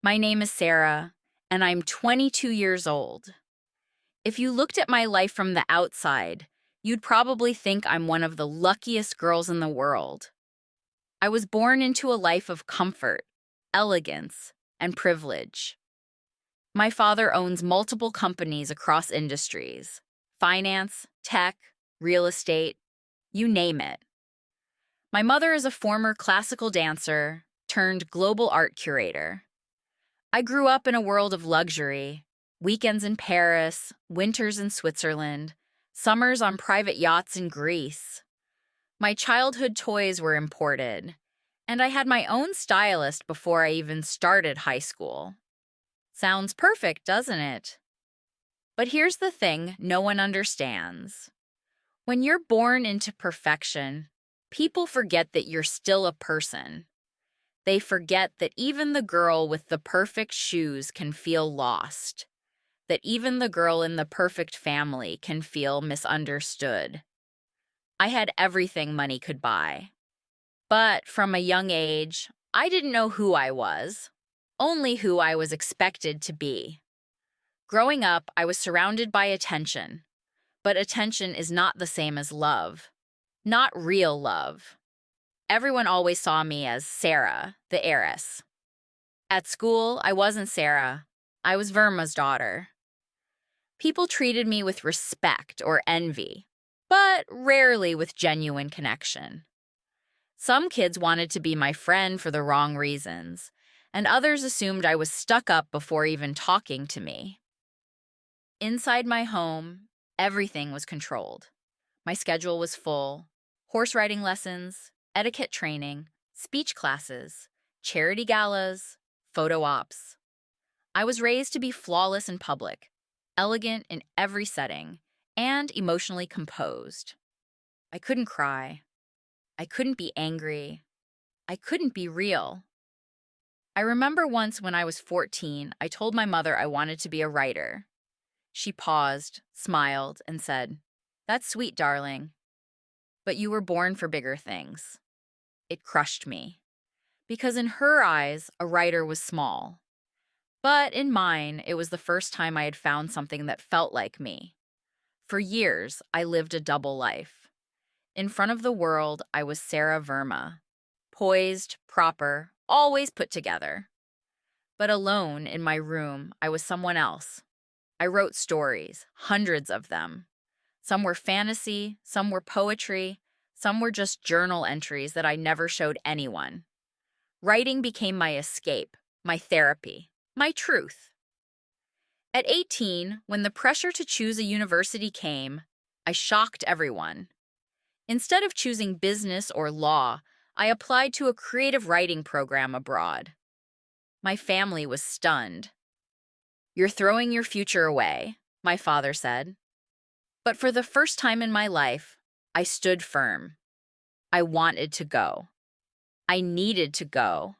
My name is Sarah, and I'm 22 years old. If you looked at my life from the outside, you'd probably think I'm one of the luckiest girls in the world. I was born into a life of comfort, elegance, and privilege. My father owns multiple companies across industries: finance, tech, real estate, you name it. My mother is a former classical dancer turned global art curator. I grew up in a world of luxury: weekends in Paris, winters in Switzerland, summers on private yachts in Greece. My childhood toys were imported, and I had my own stylist before I even started high school. Sounds perfect, doesn't it? But here's the thing no one understands. When you're born into perfection, people forget that you're still a person. They forget that even the girl with the perfect shoes can feel lost, that even the girl in the perfect family can feel misunderstood. I had everything money could buy. But from a young age, I didn't know who I was, only who I was expected to be. Growing up, I was surrounded by attention, but attention is not the same as love, not real love. Everyone always saw me as Sarah, the heiress. At school, I wasn't Sarah. I was Verma's daughter. People treated me with respect or envy, but rarely with genuine connection. Some kids wanted to be my friend for the wrong reasons, and others assumed I was stuck up before even talking to me. Inside my home, everything was controlled. My schedule was full: horse riding lessons, etiquette training, speech classes, charity galas, photo ops. I was raised to be flawless in public, elegant in every setting, and emotionally composed. I couldn't cry. I couldn't be angry. I couldn't be real. I remember once when I was 14, I told my mother I wanted to be a writer. She paused, smiled, and said, "That's sweet, darling. But you were born for bigger things." It crushed me, because in her eyes, a writer was small. But in mine, it was the first time I had found something that felt like me. For years, I lived a double life. In front of the world, I was Sarah Verma, poised, proper, always put together. But alone in my room, I was someone else. I wrote stories, hundreds of them. Some were fantasy, some were poetry, some were just journal entries that I never showed anyone. Writing became my escape, my therapy, my truth. At 18, when the pressure to choose a university came, I shocked everyone. Instead of choosing business or law, I applied to a creative writing program abroad. My family was stunned. "You're throwing your future away," my father said. But for the first time in my life, I stood firm. I wanted to go. I needed to go.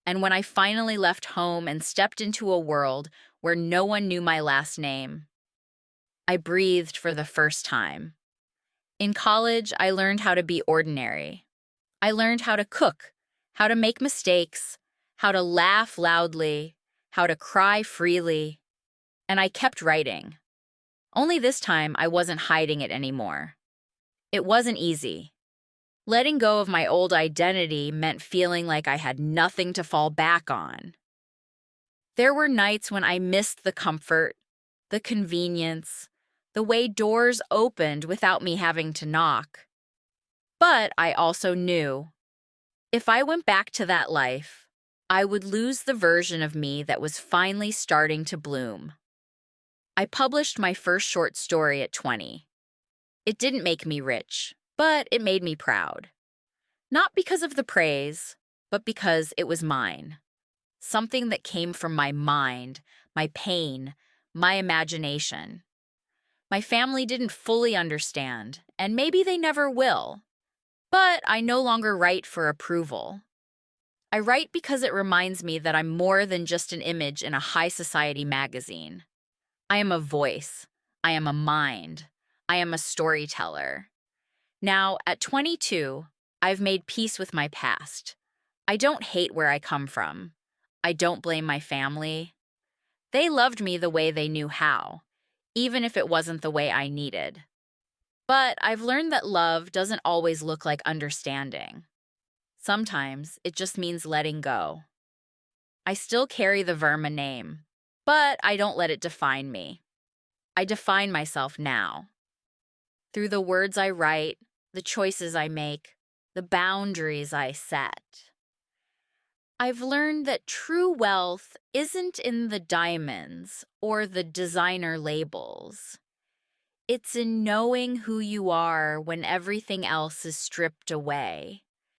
And when I finally left home and stepped into a world where no one knew my last name, I breathed for the first time. In college, I learned how to be ordinary. I learned how to cook, how to make mistakes, how to laugh loudly, how to cry freely. And I kept writing. Only this time, I wasn't hiding it anymore. It wasn't easy. Letting go of my old identity meant feeling like I had nothing to fall back on. There were nights when I missed the comfort, the convenience, the way doors opened without me having to knock. But I also knew, if I went back to that life, I would lose the version of me that was finally starting to bloom. I published my first short story at 20. It didn't make me rich, but it made me proud. Not because of the praise, but because it was mine. Something that came from my mind, my pain, my imagination. My family didn't fully understand, and maybe they never will. But I no longer write for approval. I write because it reminds me that I'm more than just an image in a high society magazine. I am a voice. I am a mind. I am a storyteller. Now, at 22, I've made peace with my past. I don't hate where I come from. I don't blame my family. They loved me the way they knew how, even if it wasn't the way I needed. But I've learned that love doesn't always look like understanding. Sometimes it just means letting go. I still carry the Verma name, but I don't let it define me. I define myself now. Through the words I write, the choices I make, the boundaries I set. I've learned that true wealth isn't in the diamonds or the designer labels. It's in knowing who you are when everything else is stripped away.